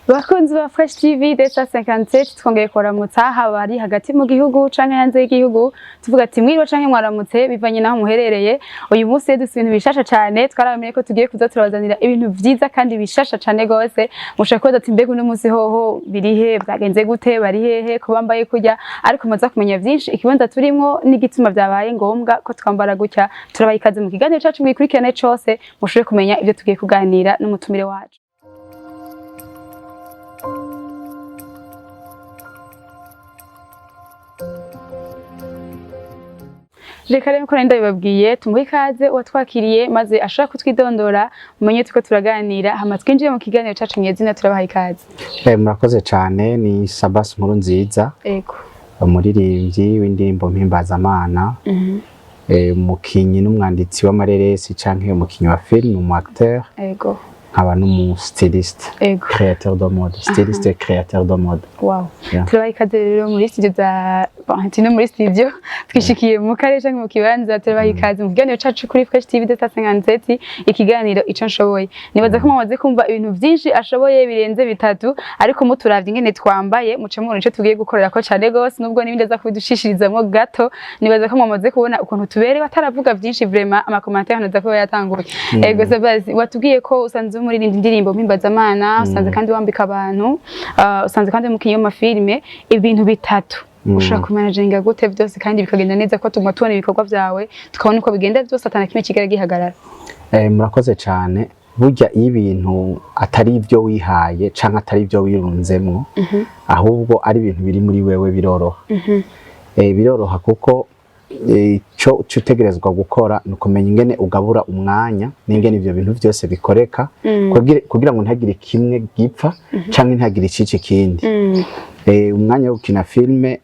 Bakunzi ba Fresh TV desa 57 twongeye kuramutsa haba ari hagati mu gihugu canke hanze y'igihugu tuvuga ati mwiriwe canke mwaramutse bivanye naho muherereye. Uyu munsi dufite ibintu bishasha cyane twaramenye ko tugiye kuza turabazanira ibintu vyiza kandi bishasha cyane gose. Mushaka ko ati mbega uno munsi hoho birihe byagenze gute bari hehe kubambaye kujya ariko muza kumenya vyinshi ikibanza turimwo n'igituma byabaye ngombwa ko twambara gutya. Turabayikaze mu kiganiro cyacu mwikurikirane cyose mushobore kumenya ibyo tugiye kuganira n'umutumire wacu. Reka rero ko ndabibabwiye tumuhe ikaze watwakiriye maze ashaka kutwidondora umenye tuko turaganira hama twinjiye mu kiganiro cyacu nyezina turabaha ikaze. Murakoze cyane ni Sabbas nziza. Ego. Umuririmbyi w'indirimbo mpimbazamana. Umukinyi n'umwanditsi w'amareresi canke umukinyi wa film umu acteur. Ego. Nkaba n'umu styliste. Créateur de mode, styliste et créateur de mode. Wow. Turabaha ikaze rero muri studio za Tino muri studio twishikiye mu karere canke mu kibanza turabaha ikaze mu kiganiro cacu kuri Fresh TV desa 57 ikiganiro ico nshoboye. Nibaza ko mumaze kumva ibintu vyinshi ashoboye birenze bitatu ariko muturavye ingene twambaye muce mu nico tugiye gukorera ko cyane gose nubwo nibindi za kubidushishirizamwo gato. Nibaza ko mumaze kubona ukuntu tubereye bataravuga vyinshi vraiment ama commentaire naza ko yatanguye. Ego Sabbas watubwiye ko usanze muri indirimbo mpimbazamana usanze kandi wambika abantu usanze kandi mukinyi w'amafilme ibintu bitatu ushaka kumanaginga gute byose kandi bikagenda neza ko tuguma tubona ibikorwa byawe tukabona uko bigenda byose atana kimwe kigera gihagarara. Murakoze cyane burya ibintu atari ibyo wihaye canke atari ibyo wirunzemwo ahubwo ari ibintu biri muri wewe biroroha. Biroroha kuko cyo utegerezwa gukora nukumenya ingene ugabura umwanya n'ingene ivyo bintu byose bikoreka kugira ngo ntagire kimwe gipfa canke ntagire ikici kindi. Umwanya wo gukina filme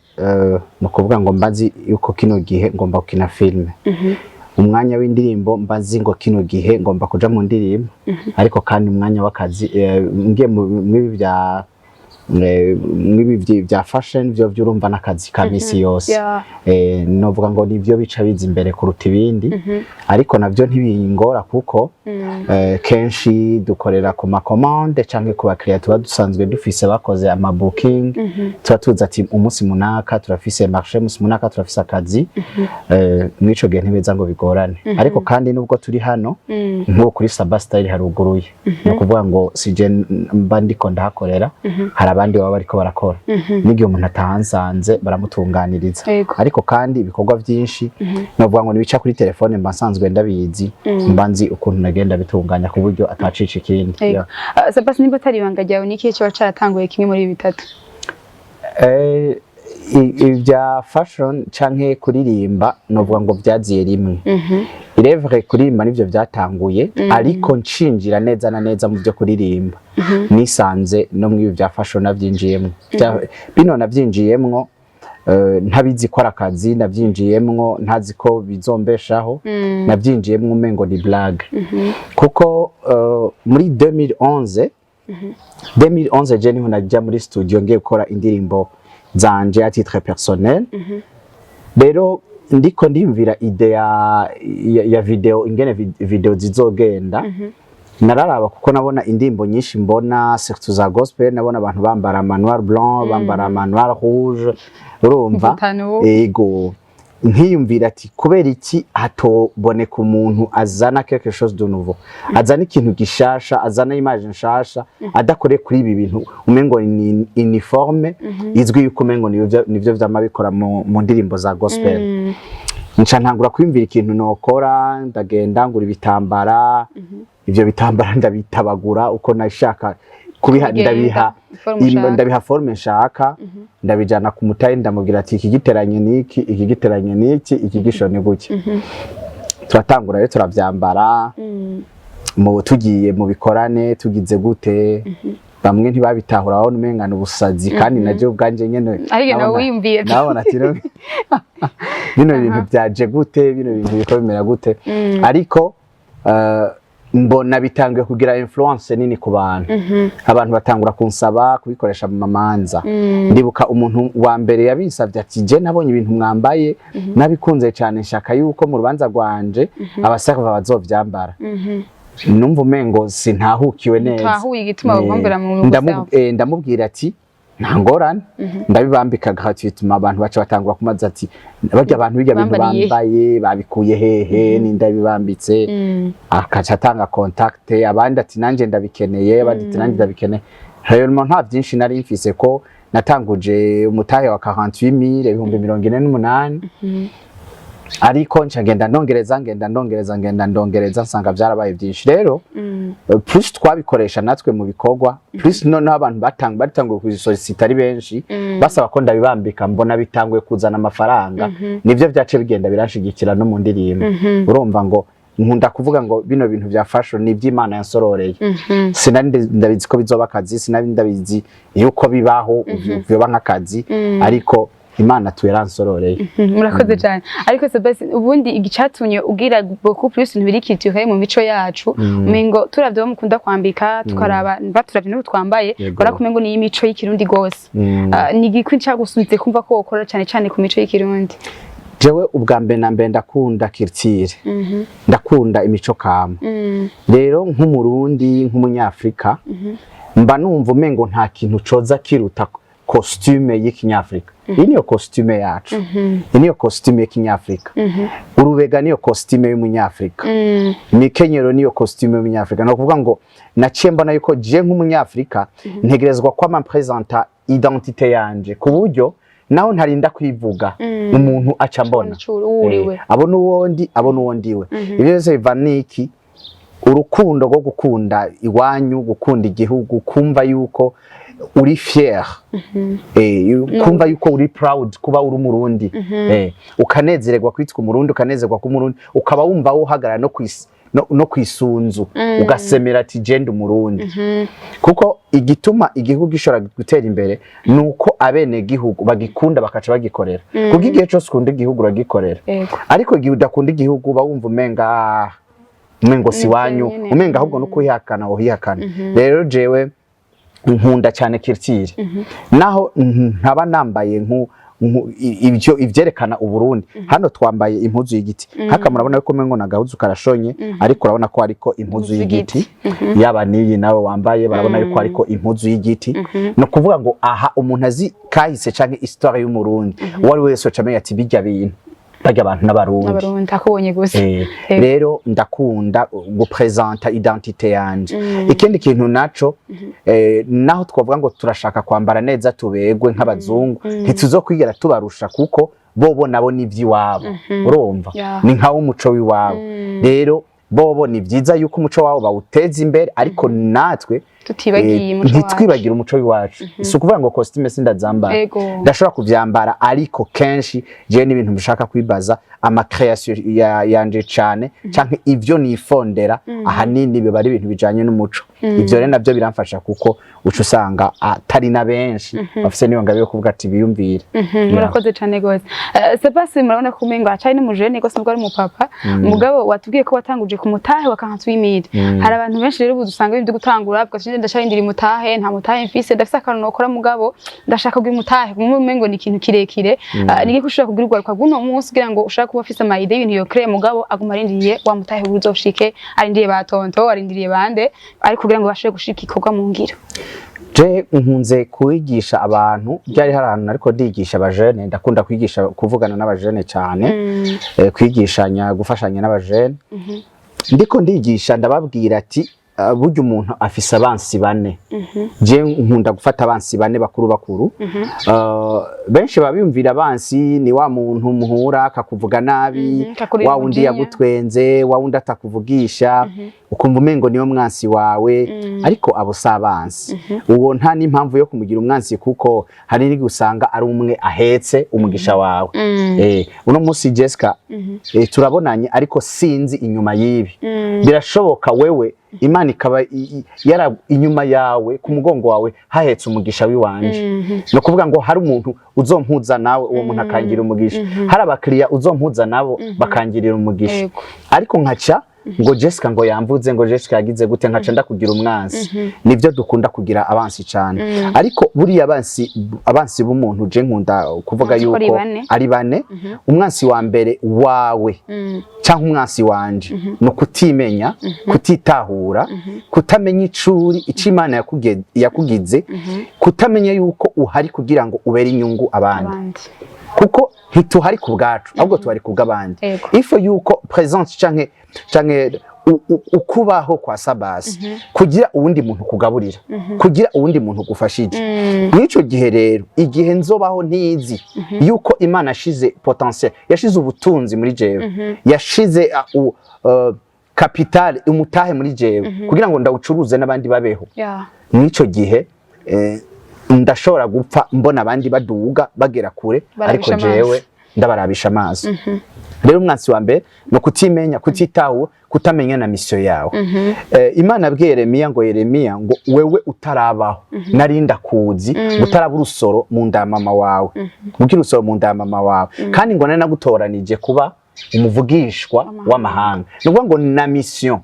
no kuvuga ngo mbazi yuko kino gihe ngomba gukina filme. Umwanya w'indirimbo mbazi ngo kino gihe ngomba kuja mu ndirimbo ariko kandi umwanya w'akazi ngiye mwibi bya fashion byo byurumva nakazi ka misi yose. Novuga ngo nivyo bica biza imbere kuruta ibindi ariko navyo ntibingora kuko kenshi dukorera ku ma commande canke ku bakiriya tuba dusanzwe dufise bakoze ama booking tuba tuza ati umunsi munaka turafise marché umunsi munaka turafise akazi mwico gihe ntibeza ngo bigorane ariko kandi nubwo turi hano nko kuri Sabbas style haruguruye no kuvuga ngo sije mba ndiko ndahakorera abandi baba bariko barakora n'igihe umuntu atahansanze baramutunganiriza ariko kandi ibikorwa byinshi novuga ngo nibica kuri telefone mba nsanzwe ndabizi mba nzi ukuntu nagenda bitunganya ku buryo atacica ikindi. Sabbas nimba tari ibanga ryawe niki cyo caratanguye kimwe muri bitatu? Ibya fashion canke kuririmba novuga ngo byaziye rimwe. Irevre kuririmba nivyo byatanguye ariko nshinjira neza na neza mu byo kuririmba nisanze no mu bya fashion navyinjiyemwo bino navyinjiyemwo ntabizi ko arakazi navyinjiyemwo ntazi ko bizombeshaho navyinjiyemwo umengo ni blague kuko muri 2011 je niho najya muri studio ngiye gukora indirimbo zanje à titre personnel. Rero ndiko ndimvira idea ya video ingene video zizogenda nararaba kuko nabona indimbo nyinshi mbona surtout za gospel nabona abantu bambara manoir blanc bambara manoir rouge urumva ego nkiyumvira ati kubera iki hatoboneka umuntu azana quelque chose de nouveau azana ikintu gishasha azana image nshasha adakore kuri ibi bintu umengo ni uniforme izwi yuko umengo nivyo vyamabikora mu ndirimbo za gospel. Nca ntangura kwimvira ikintu nokora ndagenda ngura ibitambara ivyo bitambara ndabitabagura uko nashaka kubiha ndabiha forme nshaka ndabijana ku mutayi ndamubwira ati iki giteranye niki iki giteranye niki iki gishone guki turatangura rero turavyambara mu tugiye mu bikorane tugize gute bamwe ntibabitahura aho numengana ubusazi kandi naje ubwanje nyene nabona ati bino bintu byaje gute bino bintu biko bimera gute ariko mbona bitangiye kugira influence nini ku bantu abantu batangura kunsaba kubikoresha mu mamanza ndibuka umuntu wa mbere yabisavye ati je nabonye ibintu mwambaye nabikunze cyane nshaka yuko mu rubanza rwanje abaserva bazovyambara numva umengo sintahukiwe neza tahuye igituma bagombera mu ndamubwira ati nta ngorane ndabibambika gratuitement abantu baca batangura kumaza ati barya abantu bijya bintu bambaye babikuye hehe ni ndabibambitse akaca atanga contact abandi ati nanje ndabikeneye abandi ati nanje ndabikeneye rero nta byinshi nari mfise ko natanguje umutahe wa 48000 ibihumbi 48 ariko ngenda ndongereza nsanga byarabaye byinshi rero plus twabikoresha natwe mu bikorwa plus none abantu batanguye kuzisolicita ari benshi basaba ko ndabibambika mbona bitangwe kuzana amafaranga nivyo byace bigenda biranshigikira no mu ndirimbo urumva ngo nkunda kuvuga ngo bino bintu bya fashion ni by'Imana yansororeye sinari ndabizi ko bizoba akazi sinari ndabizi yuko bibaho byoba nk'akazi ariko Imana tuyaransororeye murakoze cyane ariko Sabbas ubundi igicatunye ugira beaucoup plus ibintu biri mu mico yacu umengo turavye mukunda kwambika tukaraba baturavye no twambaye barakumengo ni imico y'ikirundi gose ni igikwi cyagusunitse kumva ko ukora cyane ku mico y'ikirundi jewe ubwa mbere na mbere ndakunda culture ndakunda imico kama rero nk'umurundi nk'umunyafrika mba numva umengo nta kintu coza kiruta costume y'ikinyafrika niyo costume yacu niyo costume y'ikinyafrika urubega niyo costume y'umunyafrika imikenyero niyo costume y'umunyafrika no kuvuga ngo naciye mbona yuko je nk'umunyafrika ntegerezwa kwa presenta identité yanje ku buryo naho ntarinda kwivuga umuntu aca mbona abona uwondi we ibyo byose biva niki urukundo rwo gukunda iwanyu gukunda igihugu kumva yuko uri fier kumva yuko uri proud kuba uri umurundi ukanezererwa kwitwa umurundi ukanezerwa ku murundi ukaba wumva wo hagara no kwisunzu ugasemera ati genda umurundi kuko igituma igihugu gishobora gutera imbere nuko abene gihugu bagikunda bakaca bagikorera kuko igihe cyose ukunda igihugu uragikorera ariko igihe udakunda igihugu bawumva umengo si wanyu umenga ahubwo no kuhihakana uhihakana rero jewe nkunda cyane culture naho ntaba nambaye ibyo ivyerekana uburundi hano twambaye impuzu y'igiti haka murabona ko mengo nagahuzu karashonye ariko urabona ko ariko impuzu y'igiti yaba niyi nawe wambaye barabona yuko ariko impuzu y'igiti no kuvuga ngo aha umuntu azi kahise canke histoire y'umurundi wari wese ocamenya ati bijya bintu bajya abantu n'abarundi akubonye gusa rero ndakunda gupresenta identité yanje ikindi kintu naco naho twavuga ngo turashaka kwambara neza tubegwe nk'abazungu ntituzokwigera tubarusha kuko bobo nabo n'ivy'iwabo urumva ni nkawo umuco w'iwabo rero bobo ni vyiza yuko umuco wabo bawuteza imbere ariko natwe ntitwibagira umuco w'iwacu si ukuvuga ngo costume sindazambara ndashobora kuvyambara ariko kenshi jewe n'ibintu bishaka kwibaza ama création yanje cane canke ivyo nifondera ahanini biba ari ibintu bijanye n'umuco ivyo rero navyo biramfasha kuko uca usanga atari na benshi bafise niyo ngabe yo kuvuga ati biyumvire murakoze cane gose Sabbas murabona ko umengo acari n'umujene gose nubwo ari umupapa mugabo watubwiye ko watanguje ku mutahe wa 48000 hari abantu benshi rero budusanga ibindi gutangura ndashaka mutahe nta mutahe mfise ndafise akantu nokora mugabo ndashaka kugira mutahe umengo ni ikintu kirekire nige kushaka kugira urwaruka guno munsi kugira ngo ushaka kuba afise ama idea ibintu yo crée mugabo aguma arindiriye wa mutahe uzoshike arindiriye batonto arindiriye bande ari kugira ngo bashobore gushika ikorwa mu ngiro je nkunze kwigisha abantu byari harantu ariko ndigisha abajene ndakunda kwigisha kuvugana n'abajene cyane kwigishanya gufashanya n'abajene ndiko ndigisha ndababwira ati burya umuntu afise abansi bane je nkunda gufata abansi bane bakuru benshi babiyumvira abansi ni wa muntu muhura akakuvuga nabi wa wundi yagutwenze wa wundi atakuvugisha ukumva umengo niyo mwansi wawe ariko abo sabansi uwo nta n'impamvu yo kumugira umwansi kuko hari ni gusanga ari umwe ahetse umugisha wawe uno munsi Jessica turabonanye ariko sinzi inyuma yibi birashoboka wewe Imana ikaba yara inyuma yawe ku mugongo wawe hahetse umugisha wiwanje no kuvuga ngo hari umuntu uzompuza nawe uwo muntu akangira umugisha hari abakiriya uzompuza nabo bakangirira umugisha ariko nkaca ngo Jessica ngo yamvuze ngo Jessica yagize gute nkaca ndakugira umwansi nivyo dukunda kugira abansi cyane ariko buriya abansi b'umuntu je nkunda kuvuga yuko ari bane umwansi wa mbere wawe cyangwa umwansi wanje no kutimenya kutitahura kutamenya icuri icimana yakugize kutamenya yuko uhari kugira ngo ubere inyungu abandi kuko ntituhari ku bwacu ahubwo tuhari ku bw'abandi ifo yuko presence canke ukubaho kwa Sabbas kugira uwundi muntu kugaburira kugira uwundi muntu gufashije nico gihe rero igihe nzobaho ntizi yuko Imana yashize potentiel yashize ubutunzi muri jewe yashize capital umutahe muri jewe kugira ngo ndawucuruze n'abandi babeho nico gihe ndashobora gupfa mbona abandi baduga bagera kure ariko jewe ndabarabisha amazi rero umwansi wa mbere no kutimenya kutitaho kutamenya na mission yawe Imana abwiye Yeremiya ngo wewe utarabaho narinda kuzi utaraba urusoro mu nda mama wawe ugira urusoro mu nda mama wawe kandi ngo nari nagutoranije kuba umuvugishwa w'amahanga nubwo ngo na mission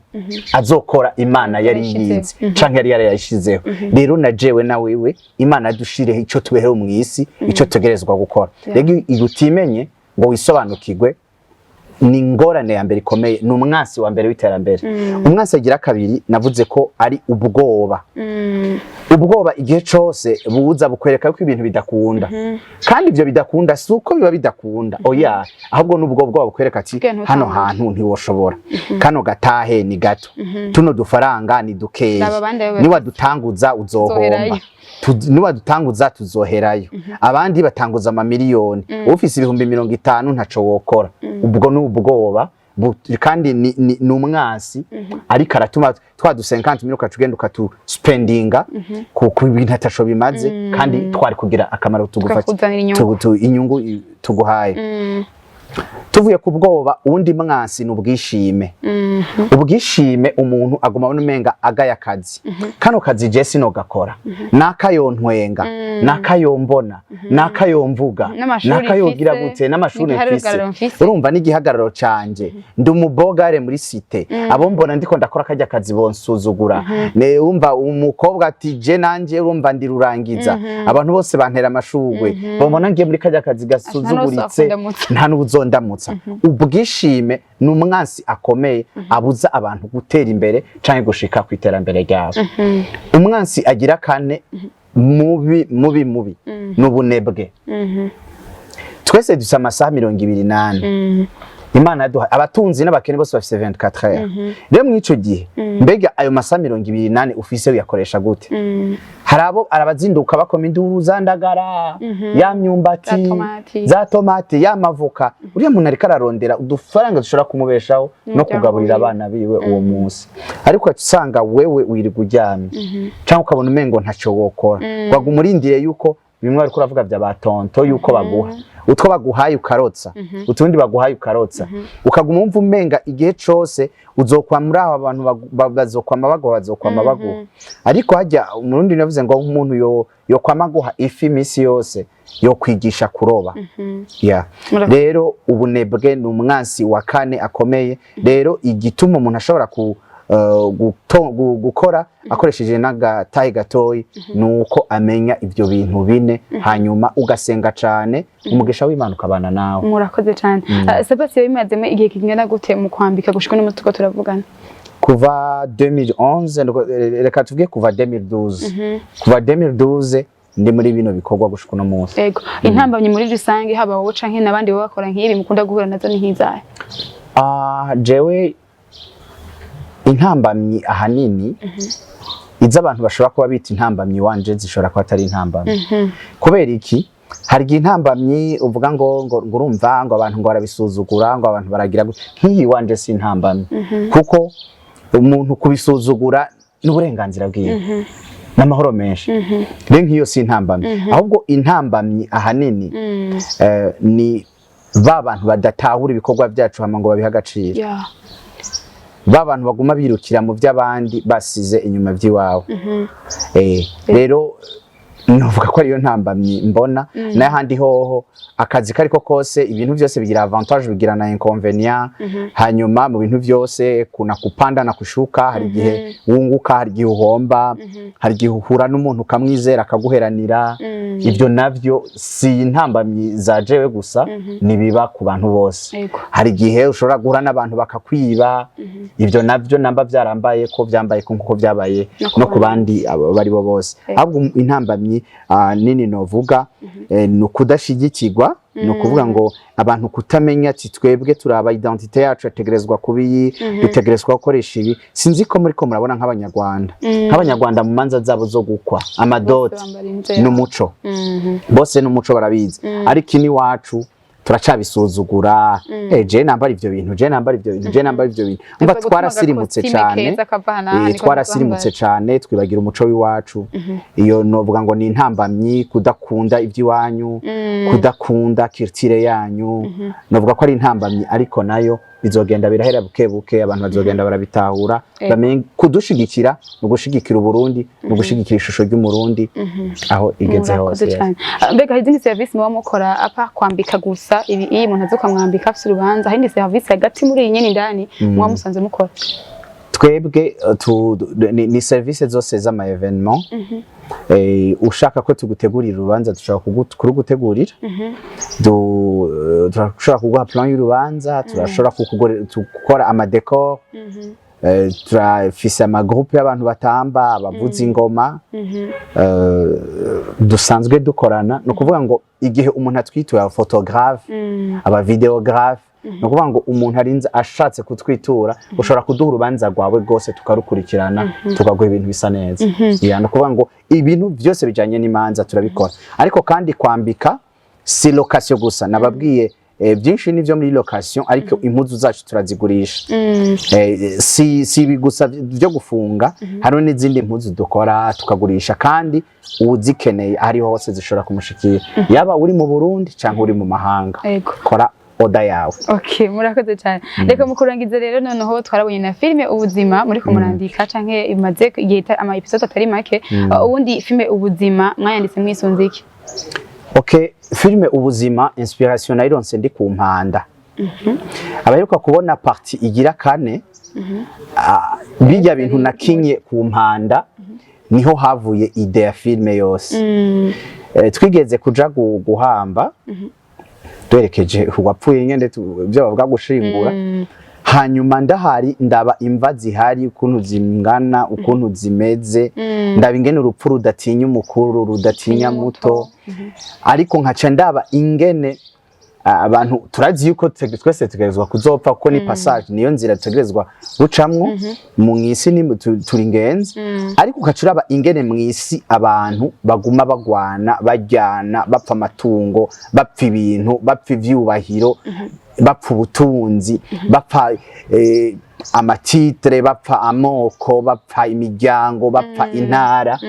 azokora Imana yari yizi canke yari yarayishizeho rero na jewe na wewe Imana dushireho ico tubeho mu isi ico tugerezwa gukora rego igutimenye ngo wisobanukirwe ni ngorane ya mbere ikomeye ni umwansi wa mbere w'iterambere umwansi agira kabiri navuze ko ari ubwoba ubwoba igihe cose buza bukwereka ko ibintu bidakunda kandi ibyo bidakunda si uko biba bidakunda oya ahubwo n'ubwo bwoba bukwereka ati hano hantu ntiwoshobora kano gatahe ni gato tuno dufaranga ni dukeyi niwa dutanguza uzohomba niwa dutanguza tuzoherayo abandi batanguza amamiliyoni ufise ibihumbi 50 ntaco wokora ubwo n'ubwoba kandi ni umwansi ariko aratuma twa du 50 minuka tugenda ukatu spendinga ku bintu atasho bimaze kandi twari kugira akamaro tugufata inyungu tuguhaye tuvuye ku bwoba uwundi mwansi n'ubwishime ubwishime umuntu aguma abona umenga agaya akazi kano kazi je sino gakora nakayontwenga nakayombona nakayomvuga nakayogira gute n'amashuri mfise urumva n'igihagararo canje ndi umubogare muri site abo mbona ndiko ndakora kajya kazi bonsuzugura ne umva umukobwa ati je nanje urumva ndi rurangiza abantu bose bantera amashugwe bombona ngiye muri kajya kazi gasuzuguritse nta n'ubuzondamutsa ubwishime n'umwansi akomeye abuza abantu gutera imbere canke gushika ku iterambere ryabo umwansi agira kane mubi n'ubunebwe twese dusa amasaha 28 Imana yaduha abatunzi n'abakene bose bafise 24 heures rero mwico gihe mbega ayo masaha 28 ufise uyakoresha gute harabo arabazinduka bakoma induru zandagara ya myumbati za tomate ya mavuka uriya muntu ariko ararondera udufaranga dushobora kumubeshaho no kugaburira abana biwe uwo munsi ariko usanga wewe wirirwa uryamye cyangwa ukabona umengo ntaco wokora wagumurindire yuko bimwe ariko uravuga bya batonto yuko baguha utwo baguhaye ukarotsa utundi baguhaye ukarotsa ukaguma umva umenga igihe cose uzokwa muri aba bantu bazokwama baguha ariko hajya umurundi navuze ngo umuntu yo kwamaguha ifi misi yose yo kwigisha kuroba rero ubunebwe n'umwansi wa kane akomeye rero igituma umuntu ashobora gukora akoresheje n'agatahe gatoyi nuko amenya ivyo bintu bine hanyuma ugasenga cane umugisha w'Imana ukabana nawe murakoze cyane Sabbas yimazemo igihe kingana gute mu kwambika gushika no mutuko turavugana kuva 2011 reka tuvuge kuva 2012 ndi muri bino bikorwa gushika no munsi yego intambamye muri rusange haba wowe canke nabandi bo bakora nk'ibi mukunda guhura nazo ni nkizaye jewe intambamyi ahanini iza abantu bashobora kuba bita intambamyi wanje zishobora kuba atari intambamyi kubera iki hari intambamyi uvuga ngo urumva ngo abantu ngo barabisuzugura ngo abantu baragira nk'iyi wanje si intambamyi kuko umuntu kubisuzugura n'uburenganzira bwiwe n'amahoro menshi rero nk'iyo si intambamyi ahubwo intambamyi ahanini ni ba bantu badatahura ibikorwa byacu hama ngo babiha agaciro babantu baguma birukira mu by'abandi basize inyuma by'iwawe rero novuga ko ariyo ntambamyi mbona n'ahandi hoho akazi kariko kose ibintu byose bigira avantage bigira na inconvénient hanyuma mu bintu byose kuna kupanda na kushuka hari gihe wunguka hari gihe uhomba hari gihe uhura n'umuntu kamwizera akaguheranira ibyo navyo si intambamyi zajewe gusa nibiba ku bantu bose hari gihe ushobora guhura n'abantu bakakwiba ibyo navyo namba byarambaye ko byambaye kuko byabaye no ku bandi bari bo bose ahubwo intambamyi nini novuga ni ukudashigikirwa ni ukuvuga ngo abantu kutamenya ati twebwe turaba identite yacu yategerezwa kubi dutegerezwa gukoresha ibi sinzi ko muri ko murabona nk'abanyarwanda mu manza zabo zo gukwa amadoti n'umuco bose n'umuco barabizi ariko ini wacu turacabisuzugura je nambara ivyo bintu umva twarasirimutse cyane twibagira umuco w'iwacu iyo novuga ngo ni intambamyi kudakunda ivy'iwanyu kudakunda culture yanyu novuga ko ari intambamyi ariko nayo bizogenda birahera buke abantu bazogenda barabitahura bamenye kudushigikira no gushigikira Burundi no gushigikira ishusho ry'umurundi aho igeze hose mbega izindi service muba mukora apa kwambika gusa iyi muntu azuka mwambika afise urubanza hindi service hagati muri iyi nyene ndani muba musanze mukora twebwe ni service zose z'ama evenement ushaka ko tugutegurira urubanza dushaka kurugutegurira turashobora kuguha plan y'urubanza turashobora gukora ama decor turafise ama groupe y'abantu batamba abavuza ingoma dusanzwe dukorana no kuvuga ngo igihe umuntu atwitura photographe aba videographe no kuvuga ngo umuntu arinze ashatse kutwitura ushobora kuduha urubanza rwawe rwose tukarukurikirana tukaguha ibintu bisa neza no kuvuga ngo ibintu byose bijanye n'imanza turabikora ariko kandi kwambika si location gusa nababwiye byinshi nivyo muri location ariko impuzu zacu turazigurisha si bigusa byo gufunga hari n'izindi impuzu dukora tukagurisha kandi uzikeneye ari hose zishobora kumushikira yaba uri mu Burundi canke uri mu mahanga kora oda yawe. Okay, murakoze cyane. Reka mukurangize rero noneho twarabonye na filme ubuzima muri ko murandika canke imaze igihe ama episode atari make ubundi filme ubuzima mwayanditse mwisunze iki? Okay, filme ubuzima inspiration nayironse ndi ku mpanda. Abaheruka kubona parti igira kane bijya bintu nakinye ku mpanda niho havuye ide ya filme yose. Twigeze kuja guhamba twerekeje wapfuye nyende byo bavuga gushingura hanyuma ndahari ndaba imva zihari ukuntu zingana ukuntu zimeze ndaba ingene urupfu rudatinya umukuru rudatinya muto ariko nkaca ndaba ingene abantu turazi yuko twese tugerezwa kuzopfa kuko ni passage niyo nzira tugerezwa gucamwo mu ngisi ni turi ngenzi ariko ukacuraba ingene mwisi abantu baguma bagwana bajyana bapfa amatungo bapfa ibintu bapfa ivyubahiro bapfa ubutunzi bapfa amatitre bapfa amoko bapfa imiryango bapfa intara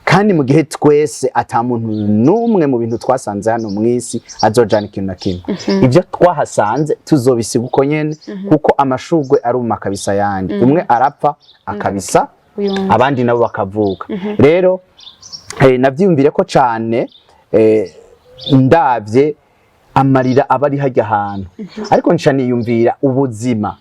kandi mu gihe twese ata muntu numwe mu bintu twasanze hano mwisi azojana ikintu na kimwe ibyo twahasanze tuzobisiga uko nyene kuko amashugwe aruma kabisa yandi umwe arapfa akabisa abandi nabo bakavuka rero navyumvire ko cane ndavye amarira abari hajya ahantu ariko nca niyumvira ubuzima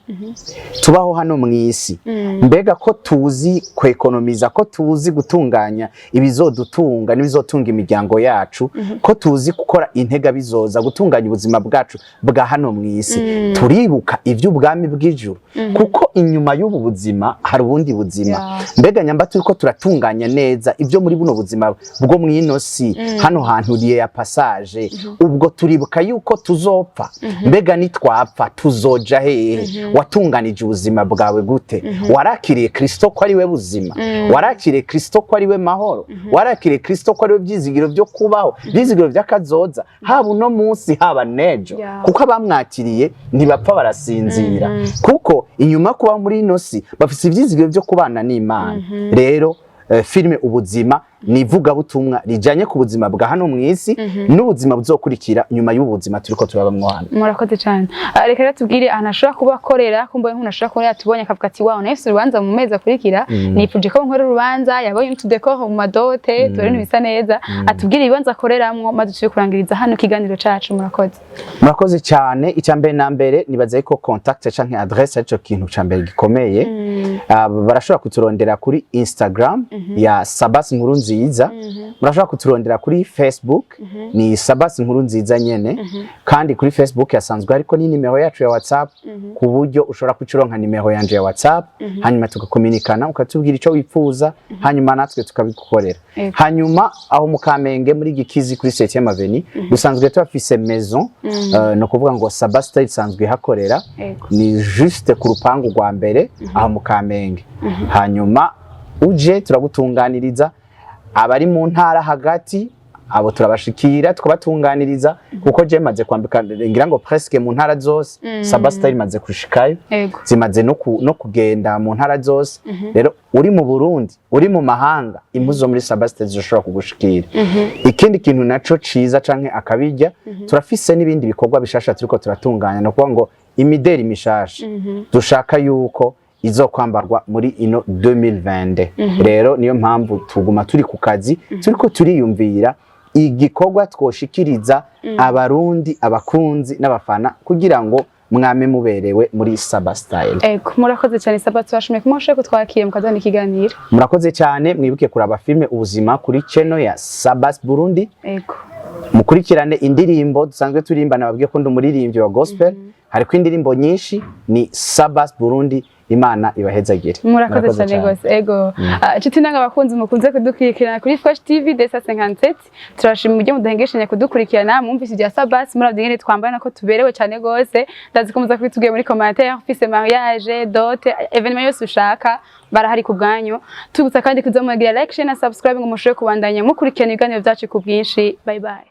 tubaho hano mwisi mbega ko tuzi kwekonomiza ko tuzi gutunganya ibizodutunga n'ibizotunga imiryango yacu ko tuzi gukora intega bizoza gutunganya ubuzima bwacu bwa hano mwisi turibuka ivy'ubwami bw'ijuru kuko inyuma y'ubu buzima hari ubundi buzima mbega nyamba turiko turatunganya neza ibyo muri buno buzima bwo mwino si hano hantu riye ya passage ubwo turibuka yuko tuzopfa mbega nitwapfa tuzoja hehe watunganije ubuzima bwawe gute warakiriye Kristo ko ari we buzima warakiriye Kristo ko ari we mahoro warakiriye Kristo ko ari we byizigiro byo kubaho byizigiro by'akazoza haba uno munsi haba nejo kuko abamwakiriye ntibapfa barasinzira kuko inyuma kuba muri ino si bafise ivyizigiro byo kubana n'Imana rero filime ubuzima nivuga butumwa rijanye ku buzima bwa hano mwisi n'ubuzima buzokurikira nyuma y'ubuzima turiko turabamwo hano. Murakoze cyane. Reka rero tubwire ahantu ashobora kuba akorera kumboye nk'umuntu ashobora kuba yatubonye akavuga ati wow nahise urubanza mu mezi akurikira nipfuje ko nkora urubanza yabonye tudekor mu madote tore n'ibisa neza atubwire ibibanza akoreramwo maze tuje kurangiriza hano kiganiro cacu. Murakoze cyane. Icyambere na mbere nibaza ko contact canke adresse arico kintu cyambere gikomeye. Barashobora kuturondera kuri Instagram ya Sabbas Nkurunziza, murashobora kuturondera kuri Facebook ni Sabbas Nkurunziza nyene, kandi kuri Facebook yasanzwe ariko ni nimero yacu ya WhatsApp ku buryo ushobora kucironka nimero yanje ya WhatsApp hanyuma tugakominikana ukatubwira ico wipfuza hanyuma natwe tukabigukorera. Hanyuma aho mu Kamenge muri Gikizi kuri 7e Avenue dusanzwe tufise maison no kuvuga ngo Sabbas Style sanzwe hakorera ni juste ku rupangu rwa mbere aho mu Kamenge. Hanyuma uje turagutunganiriza abari mu ntara hagati abo turabashikira tukabatunganiriza kuko je maze kwambika ngira ngo presque mu ntara zose Sabbas Style maze kushikayo zimaze no kugenda mu ntara zose. Rero uri mu Burundi uri mu mahanga impuzo muri Sabbas Style zoshobora kugushikira. Ikindi kintu naco ciza canke akabijya turafise n'ibindi bikorwa bishasha turiko turatunganya no kuvuga ngo imideri mishasha dushaka yuko izo kwambarwa muri ino 2020. Rero niyo mpamvu tuguma turi ku kazi turiko turiyumvira igikorwa twoshikiriza abarundi abakunzi n'abafana kugira ngo mwame muberewe muri Sabbas Style. Murakoze cyane Sabbas, twashimiye kumwe kutwakira mukazana ikiganiro. Murakoze cyane, mwibuke kuraba filme ubuzima kuri channel ya Sabbas Burundi. Mukurikirane indirimbo dusanzwe turimba nababwiye ko ndumuririmbyi wa gospel. Hariko indirimbo nyinshi ni Sabbas Burundi. Imana ibahezagire. Murakoze cyane gose. Nshuti nanga bakunzi mukunze kudukurikirana kuri Fresh TV idasanzwe. Turashima mujye mudahengeshanya kudukurikirana mwumvise ibya Sabbas muravye ngene twambaye nako tuberewe cyane gose. Ndazi ko muza kwitubwiye muri commentaire afise mariage, dot, evenement yose ushaka barahari ku bwanyu. Tugutsa kandi kuzamugira like, share na subscribe ngo mushobore kubandanya mukurikirana ibiganiro byacu ku bwinshi. Bye bye.